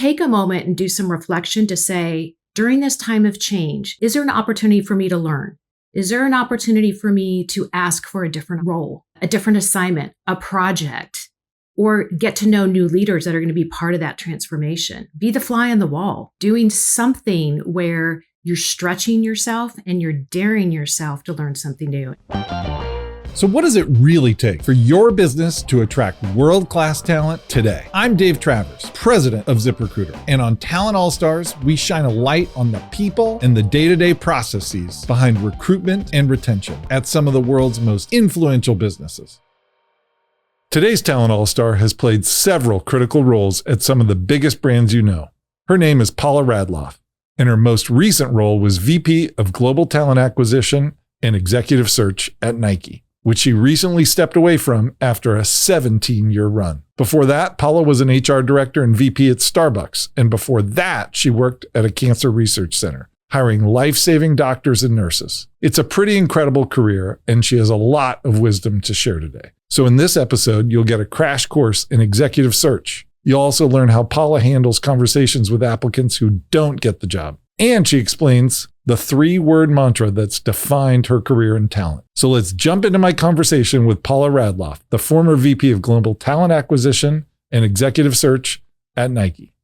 take a moment and do some reflection to say, during this time of change, is there an opportunity for me to learn? Is there an opportunity for me to ask for a different role, a different assignment, a project, or get to know new leaders that are going to be part of that transformation? Be the fly on the wall, doing something where you're stretching yourself and you're daring yourself to learn something new. So what does it really take for your business to attract world-class talent today? I'm Dave Travers, president of ZipRecruiter. And on Talent All-Stars, we shine a light on the people and the day-to-day processes behind recruitment and retention at some of the world's most influential businesses. Today's Talent All-Star has played several critical roles at some of the biggest brands you know. Her name is Paula Radloff, and her most recent role was VP of Global Talent Acquisition and Executive Search at Nike, which she recently stepped away from after a 17-year run. Before that, Paula was an HR director and VP at Starbucks, and before that, she worked at a cancer research center, hiring life-saving doctors and nurses. It's a pretty incredible career, and she has a lot of wisdom to share today. So in this episode, you'll get a crash course in executive search. You'll also learn how Paula handles conversations with applicants who don't get the job. And she explains the 3-word mantra that's defined her career in talent. So let's jump into my conversation with Paula Radloff, the former VP of Global Talent Acquisition and Executive Search at Nike.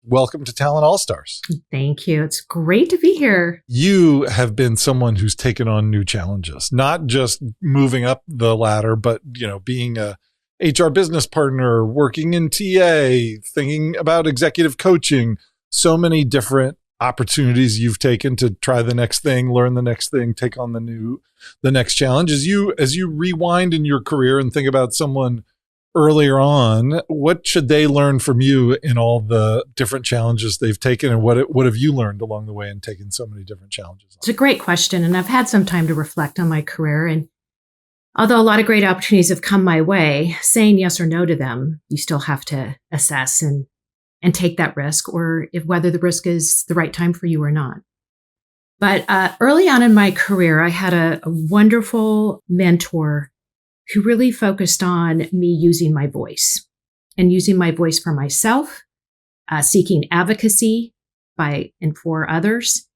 Welcome to Talent All-Stars. Thank you. It's great to be here. You have been someone who's taken on new challenges, not just moving up the ladder, but being a HR business partner, working in TA, thinking about executive coaching, so many different opportunities you've taken to try the next thing, learn the next thing, take on the next challenge. As you rewind in your career and think about someone earlier on, what should they learn from you in all the different challenges they've taken, and what have you learned along the way in taking so many different challenges? It's a great question, and I've had some time to reflect on my career. And although a lot of great opportunities have come my way, saying yes or no to them, you still have to assess and take that risk, or whether the risk is the right time for you or not. But early on in my career, I had a wonderful mentor who really focused on me using my voice and using my voice for myself, seeking advocacy by and for others.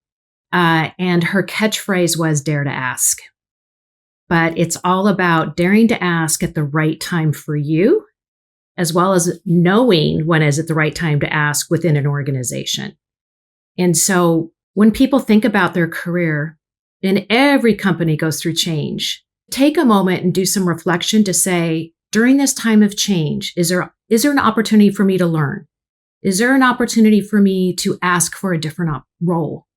And her catchphrase was dare to ask. But it's all about daring to ask at the right time for you, as well as knowing when is it the right time to ask within an organization. And so when people think about their career, and every company goes through change, take a moment and do some reflection to say, during this time of change, is there an opportunity for me to learn? Is there an opportunity for me to ask for a different role,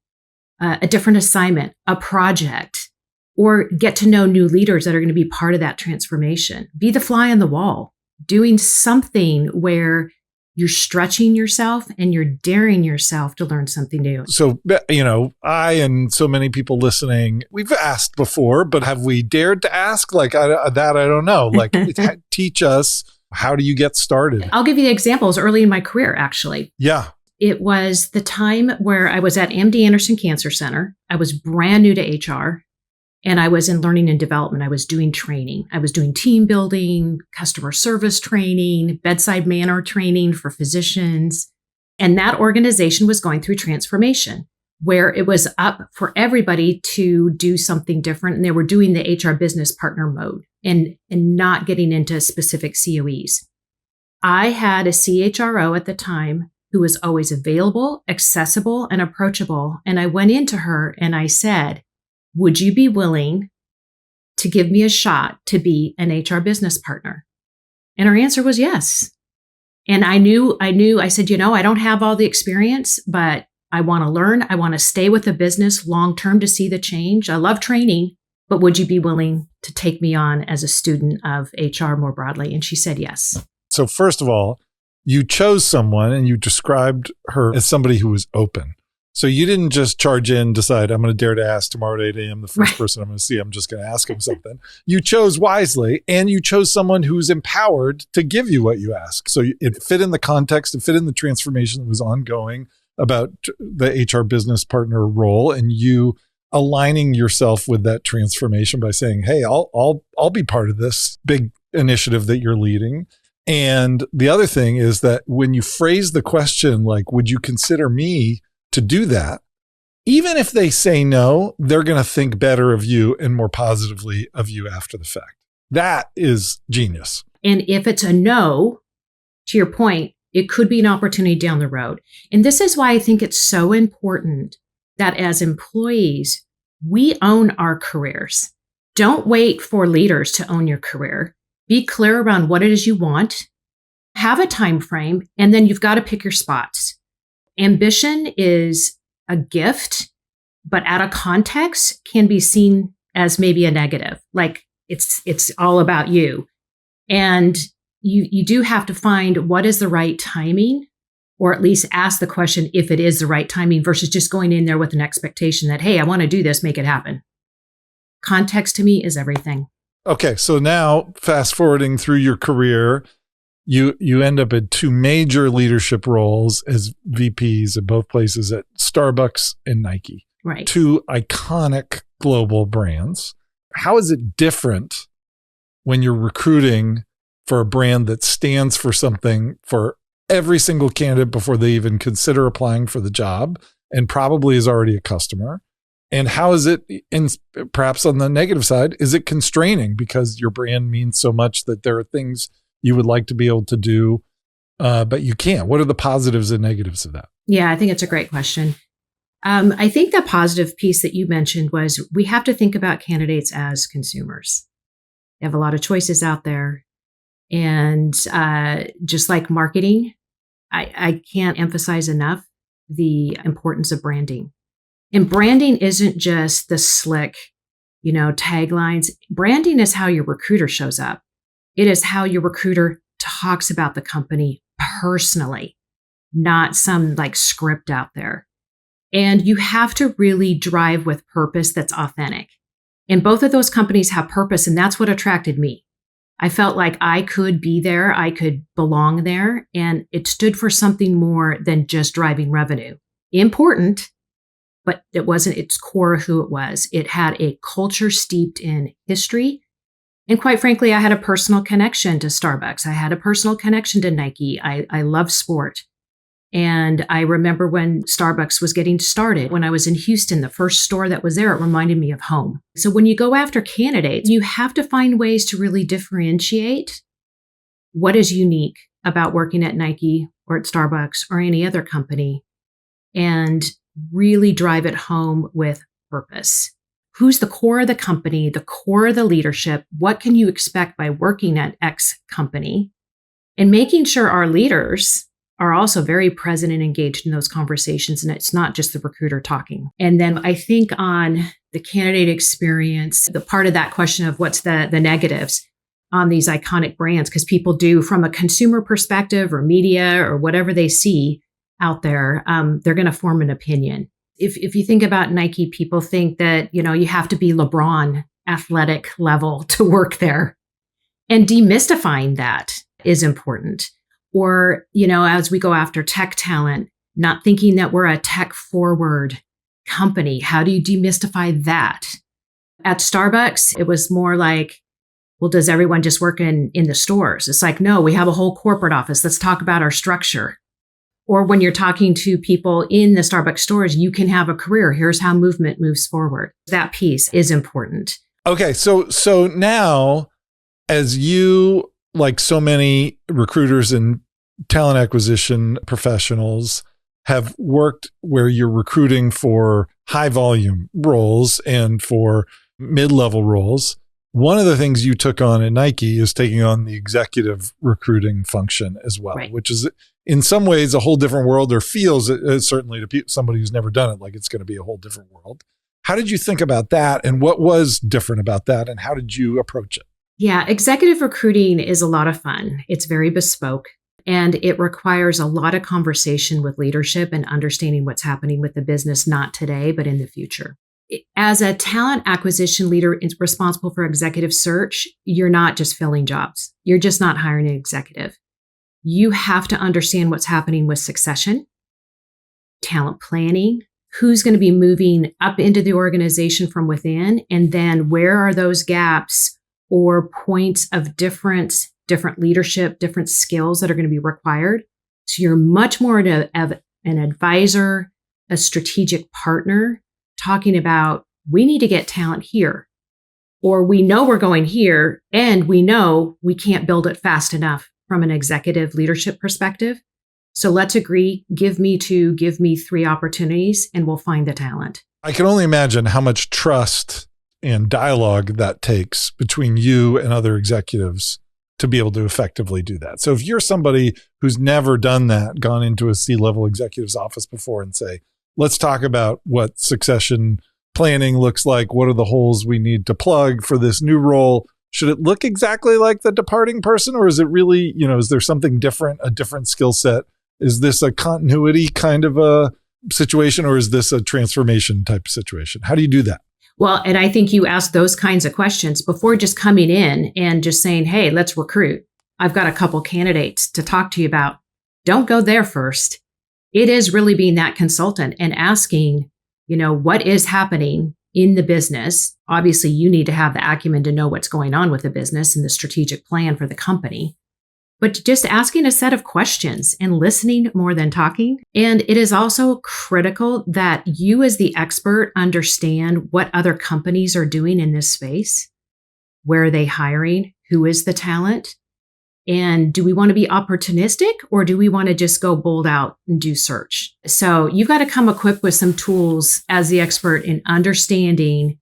a different assignment, a project, or get to know new leaders that are going to be part of that transformation? Be the fly on the wall, doing something where you're stretching yourself and you're daring yourself to learn something new. So, I and so many people listening, we've asked before, but have we dared to ask? I don't know. Like, teach us, how do you get started? I'll give you the examples early in my career, actually. Yeah. It was the time where I was at MD Anderson Cancer Center. I was brand new to HR. And I was in learning and development. I was doing training. I was doing team building, customer service training, bedside manner training for physicians. And that organization was going through transformation, where it was up for everybody to do something different. And they were doing the HR business partner mode and not getting into specific COEs. I had a CHRO at the time who was always available, accessible, and approachable. And I went into her and I said, would you be willing to give me a shot to be an HR business partner? And her answer was yes. And I said, I don't have all the experience, but I want to learn. I want to stay with the business long-term to see the change. I love training, but would you be willing to take me on as a student of HR more broadly? And she said yes. So first of all, you chose someone and you described her as somebody who was open. So you didn't just charge in, decide, I'm going to dare to ask tomorrow at 8 a.m. The first person I'm going to see, I'm just going to ask him something. You chose wisely, and you chose someone who's empowered to give you what you ask. So it fit in the context, it fit in the transformation that was ongoing about the HR business partner role, and you aligning yourself with that transformation by saying, hey, I'll be part of this big initiative that you're leading. And the other thing is that when you phrase the question, like, would you consider me to do that? Even if they say no, they're going to think better of you and more positively of you after the fact. That is genius. And if it's a no, to your point, it could be an opportunity down the road. And this is why I think it's so important that as employees, we own our careers. Don't wait for leaders to own your career. Be clear around what it is you want. Have a time frame, and then you've got to pick your spots. Ambition is a gift, but out of context can be seen as maybe a negative. Like it's all about you. And you do have to find what is the right timing, or at least ask the question if it is the right timing versus just going in there with an expectation that, hey, I want to do this, make it happen. Context to me is everything. Okay, so now fast forwarding through your career, you end up in two major leadership roles as VPs at both places, at Starbucks and Nike. Right. Two iconic global brands. How is it different when you're recruiting for a brand that stands for something for every single candidate before they even consider applying for the job and probably is already a customer? And how is it, perhaps on the negative side, is it constraining because your brand means so much that there are things you would like to be able to do, but you can't? What are the positives and negatives of that? Yeah, I think it's a great question. I think the positive piece that you mentioned was we have to think about candidates as consumers. They have a lot of choices out there. And just like marketing, I can't emphasize enough the importance of branding. And branding isn't just the slick, taglines. Branding is how your recruiter shows up. It is how your recruiter talks about the company personally, not some like script out there. And you have to really drive with purpose that's authentic. And both of those companies have purpose, and that's what attracted me. I felt like I could be there, I could belong there, and it stood for something more than just driving revenue. Important, but it wasn't its core of who it was. It had a culture steeped in history. And quite frankly, I had a personal connection to Starbucks. I had a personal connection to Nike. I love sport. And I remember when Starbucks was getting started, when I was in Houston, the first store that was there, it reminded me of home. So when you go after candidates, you have to find ways to really differentiate what is unique about working at Nike or at Starbucks or any other company, and really drive it home with purpose. Who's the core of the company, the core of the leadership? What can you expect by working at X company? And making sure our leaders are also very present and engaged in those conversations. And it's not just the recruiter talking. And then I think on the candidate experience, the part of that question of what's the negatives on these iconic brands, because people do, from a consumer perspective or media or whatever they see out there, they're going to form an opinion. If you think about Nike, people think that, you have to be LeBron athletic level to work there. And demystifying that is important. Or, as we go after tech talent, not thinking that we're a tech forward company. How do you demystify that? At Starbucks, it was more like, well, does everyone just work in the stores? It's like, no, we have a whole corporate office. Let's talk about our structure. Or when you're talking to people in the Starbucks stores, you can have a career. Here's how movement moves forward. That piece is important. Okay. So now, as you, like so many recruiters and talent acquisition professionals, have worked where you're recruiting for high volume roles and for mid-level roles, one of the things you took on at Nike is taking on the executive recruiting function as well, right, which is in some ways a whole different world, or feels certainly to somebody who's never done it, like it's going to be a whole different world. How did you think about that? And what was different about that? And how did you approach it? Yeah, executive recruiting is a lot of fun. It's very bespoke, and it requires a lot of conversation with leadership and understanding what's happening with the business, not today, but in the future. As a talent acquisition leader responsible for executive search, you're not just filling jobs. You're just not hiring an executive. You have to understand what's happening with succession, talent planning, who's going to be moving up into the organization from within, and then where are those gaps or points of difference different leadership, different skills that are going to be required. So you're much more of an advisor, a strategic partner, talking about, we need to get talent here, or we know we're going here and we know we can't build it fast enough from an executive leadership perspective. So let's agree, give me 3 opportunities and we'll find the talent. I can only imagine how much trust and dialogue that takes between you and other executives to be able to effectively do that. So if you're somebody who's never done that, gone into a C-level executive's office before and say, let's talk about what succession planning looks like. What are the holes we need to plug for this new role? Should it look exactly like the departing person, or is it really, is there something different, a different skill set? Is this a continuity kind of a situation, or is this a transformation type of situation? How do you do that? Well, and I think you ask those kinds of questions before just coming in and just saying, hey, let's recruit. I've got a couple candidates to talk to you about. Don't go there first. It is really being that consultant and asking, what is happening in the business. Obviously, you need to have the acumen to know what's going on with the business and the strategic plan for the company. But just asking a set of questions and listening more than talking. And it is also critical that you as the expert understand what other companies are doing in this space. Where are they hiring? Who is the talent? And do we want to be opportunistic, or do we want to just go bold out and do search? So you've got to come equipped with some tools as the expert in understanding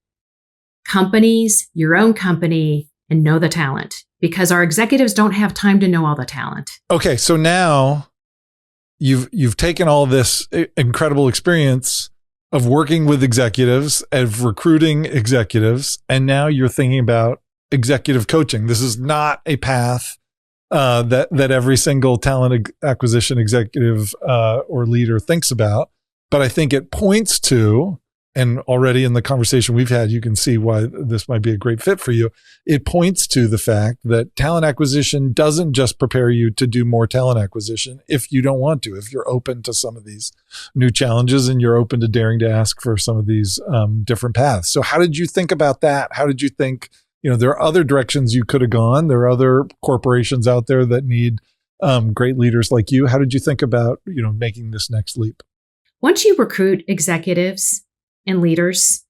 companies, your own company, and know the talent, because our executives don't have time to know all the talent. Okay, so now you've taken all this incredible experience of working with executives, of recruiting executives, and now you're thinking about executive coaching. This is not a path that every single talent acquisition executive or leader thinks about, but I think it points to, and already in the conversation we've had, you can see why this might be a great fit for you. It points to the fact that talent acquisition doesn't just prepare you to do more talent acquisition if you don't want to, if you're open to some of these new challenges and you're open to daring to ask for some of these different paths. So how did you think about that? How did you think, there are other directions you could have gone. There are other corporations out there that need great leaders like you. How did you think about, making this next leap? Once you recruit executives and leaders,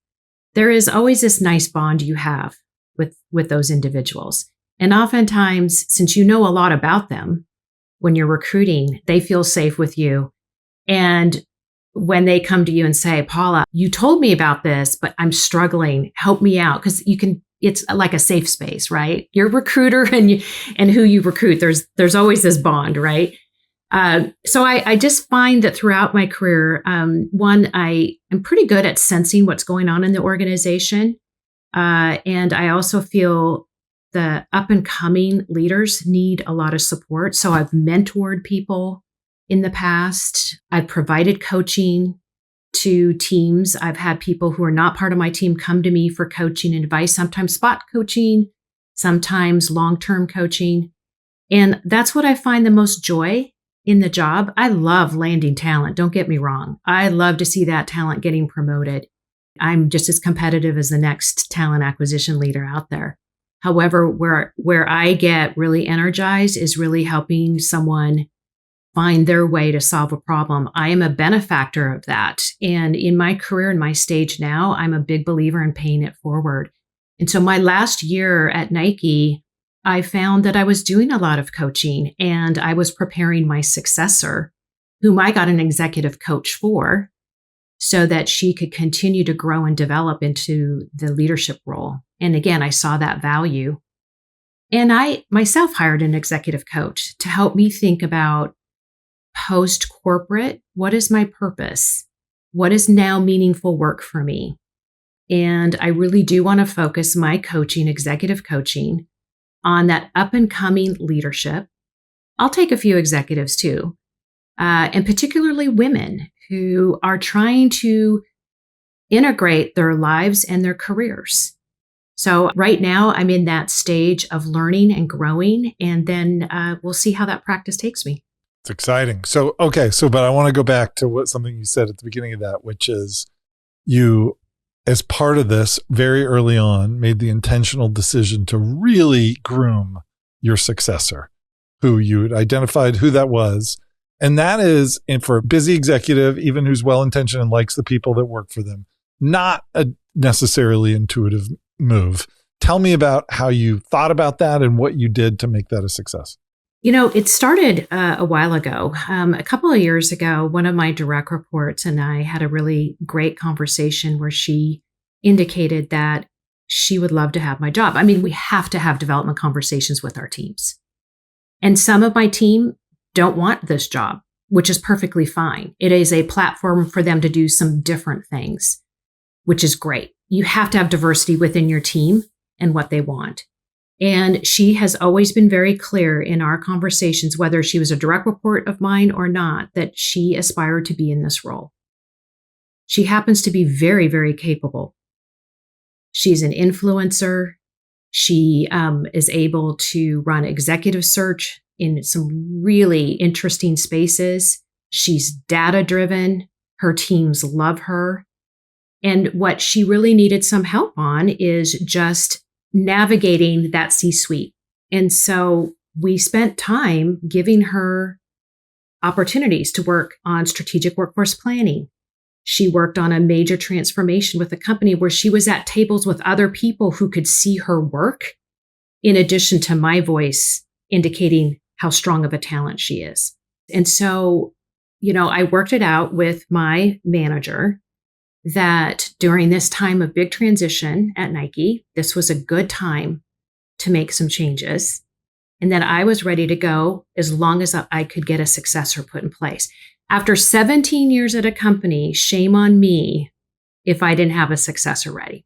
there is always this nice bond you have with those individuals. And oftentimes, since you know a lot about them, when you're recruiting, they feel safe with you. And when they come to you and say, Paula, you told me about this, but I'm struggling, help me out. Because it's like a safe space, right? You're a recruiter and who you recruit, there's always this bond, right? So I just find that throughout my career, one, I am pretty good at sensing what's going on in the organization. And I also feel the up and coming leaders need a lot of support. So I've mentored people in the past. I've provided coaching to teams. I've had people who are not part of my team come to me for coaching and advice, sometimes spot coaching, sometimes long-term coaching. And that's what I find the most joy in the job. I love landing talent. Don't get me wrong. I love to see that talent getting promoted. I'm just as competitive as the next talent acquisition leader out there. However, where I get really energized is really helping someone find their way to solve a problem. I am a benefactor of that. And in my career, in my stage now, I'm a big believer in paying it forward. And so my last year at Nike, I found that I was doing a lot of coaching and I was preparing my successor, whom I got an executive coach for, so that she could continue to grow and develop into the leadership role. And again, I saw that value. And I myself hired an executive coach to help me think about post-corporate, what is my purpose? What is now meaningful work for me? And I really do want to focus my coaching, executive coaching, on that up-and-coming leadership. I'll take a few executives too, and particularly women who are trying to integrate their lives and their careers. So right now, I'm in that stage of learning and growing, and then we'll see how that practice takes me. It's exciting. So, but I want to go back to something you said at the beginning of that, which is you, as part of this, very early on, made the intentional decision to really groom your successor, who you had identified who that was. And that is, and for a busy executive, even who's well-intentioned and likes the people that work for them, not a necessarily intuitive move. Tell me about how you thought about that and what you did to make that a success. It started a while ago. A couple of years ago, one of my direct reports and I had a really great conversation where she indicated that she would love to have my job. I mean, we have to have development conversations with our teams. And some of my team don't want this job, which is perfectly fine. It is a platform for them to do some different things, which is great. You have to have diversity within your team and what they want. And she has always been very clear in our conversations, whether she was a direct report of mine or not, that she aspired to be in this role. She happens to be very, very capable. She's an influencer. She is able to run executive search in some really interesting spaces. She's data-driven. Her teams love her. And what she really needed some help on is just navigating that C-suite. And so we spent time giving her opportunities to work on strategic workforce planning. She worked on a major transformation with a company where she was at tables with other people who could see her work, in addition to my voice indicating how strong of a talent she is. And so, I worked it out with my manager that during this time of big transition at Nike, this was a good time to make some changes, and that I was ready to go as long as I could get a successor put in place. After 17 years at a company, shame on me if I didn't have a successor ready.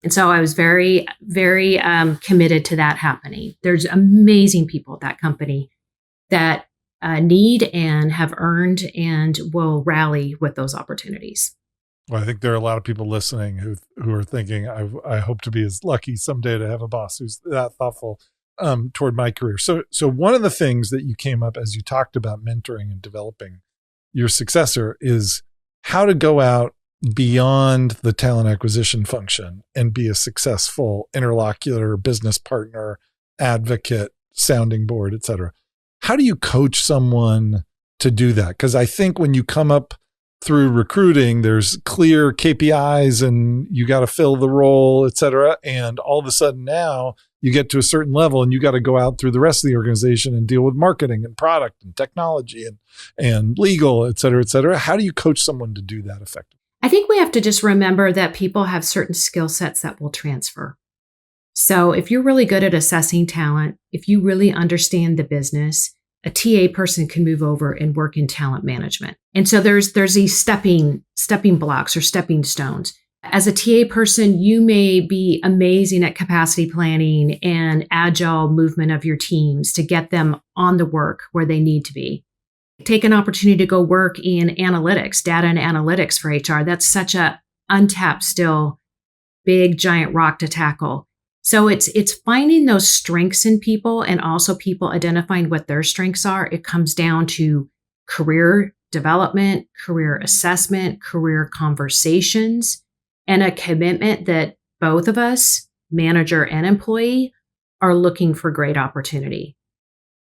And so I was very, very committed to that happening. There's amazing people at that company that need and have earned and will rally with those opportunities. Well, I think there are a lot of people listening who are thinking, I hope to be as lucky someday to have a boss who's that thoughtful toward my career. So one of the things that you came up as you talked about mentoring and developing your successor is how to go out beyond the talent acquisition function and be a successful interlocutor, business partner, advocate, sounding board, et cetera. How do you coach someone to do that? Because I think when you come up through recruiting, there's clear KPIs and you got to fill the role, et cetera. And all of a sudden now you get to a certain level and you got to go out through the rest of the organization and deal with marketing and product and technology and legal, et cetera, et cetera. How do you coach someone to do that effectively? I think we have to just remember that people have certain skill sets that will transfer. So if you're really good at assessing talent, if you really understand the business, a TA person can move over and work in talent management. And so there's these stepping blocks or stepping stones. As a TA person, you may be amazing at capacity planning and agile movement of your teams to get them on the work where they need to be. Take an opportunity to go work in analytics, data and analytics for HR. That's such a untapped, still big, giant rock to tackle. So it's finding those strengths in people and also people identifying what their strengths are. It comes down to career development, career assessment, career conversations, and a commitment that both of us, manager and employee, are looking for great opportunity.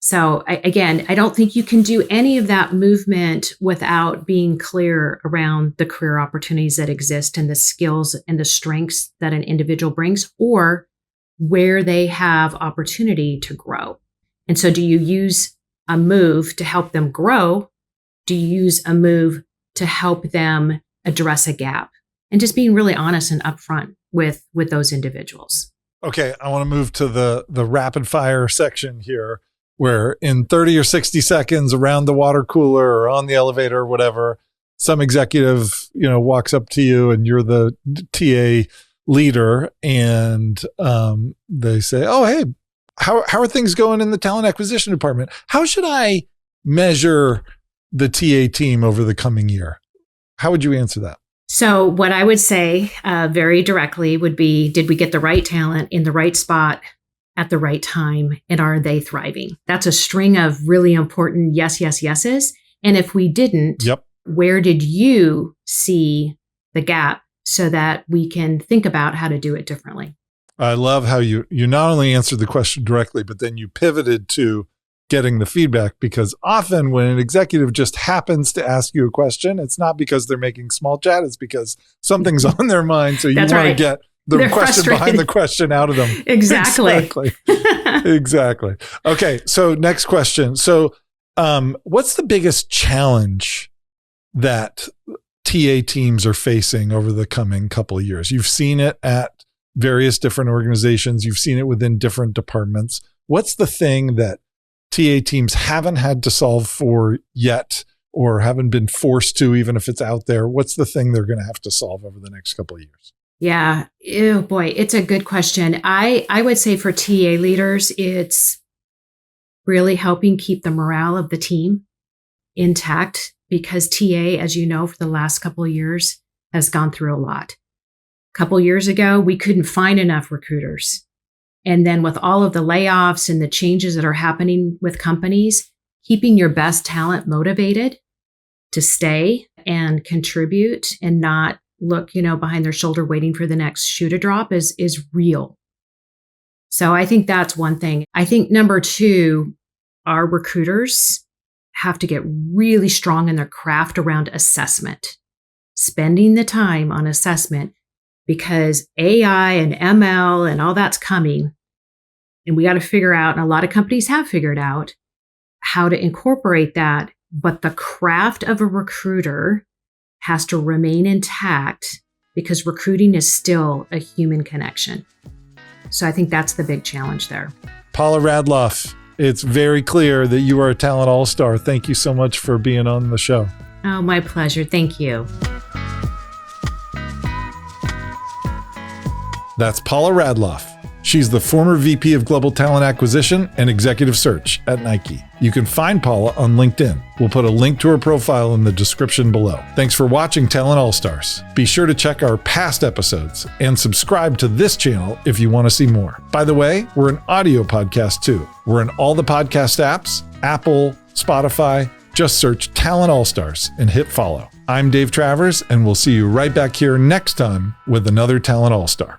So again, I don't think you can do any of that movement without being clear around the career opportunities that exist and the skills and the strengths that an individual brings, or where they have opportunity to grow. And so do you use a move to help them grow? Do you use a move to help them address a gap? And just being really honest and upfront with those individuals. Okay, I want to move to the rapid fire section here, where in 30 or 60 seconds around the water cooler or on the elevator or whatever, some executive, walks up to you and you're the TA leader and they say, oh, hey, how are things going in the talent acquisition department? How should I measure the TA team over the coming year? How would you answer that? So what I would say very directly would be, did we get the right talent in the right spot at the right time? And are they thriving? That's a string of really important yes, yes, yeses. And if we didn't, Where did you see the gap so that we can think about how to do it differently? I love how you not only answered the question directly, but then you pivoted to getting the feedback, because often when an executive just happens to ask you a question, it's not because they're making small chat, it's because something's on their mind. So you want to get the question frustrated behind the question out of them. Exactly. Exactly. Okay. So next question. So what's the biggest challenge that TA teams are facing over the coming couple of years? You've seen it at various different organizations. You've seen it within different departments. What's the thing that TA teams haven't had to solve for yet, or haven't been forced to, even if it's out there? What's the thing they're going to have to solve over the next couple of years? Yeah. Oh boy, it's a good question. I would say for TA leaders, it's really helping keep the morale of the team intact, because TA, as you know, for the last couple of years has gone through a lot. A couple of years ago, we couldn't find enough recruiters. And then with all of the layoffs and the changes that are happening with companies, keeping your best talent motivated to stay and contribute and not look, behind their shoulder waiting for the next shoe to drop is real. So I think that's one thing. I think number two, our recruiters have to get really strong in their craft around assessment, spending the time on assessment, because AI and ML and all that's coming. And we got to figure out, and a lot of companies have figured out, how to incorporate that. But the craft of a recruiter has to remain intact, because recruiting is still a human connection. So I think that's the big challenge there. Paula Radloff, it's very clear that you are a talent all-star. Thank you so much for being on the show. Oh, my pleasure. Thank you. That's Paula Radloff. She's the former VP of Global Talent Acquisition and Executive Search at Nike. You can find Paula on LinkedIn. We'll put a link to her profile in the description below. Thanks for watching Talent All-Stars. Be sure to check our past episodes and subscribe to this channel if you want to see more. By the way, we're an audio podcast too. We're in all the podcast apps, Apple, Spotify. Just search Talent All-Stars and hit follow. I'm Dave Travers, and we'll see you right back here next time with another Talent All-Star.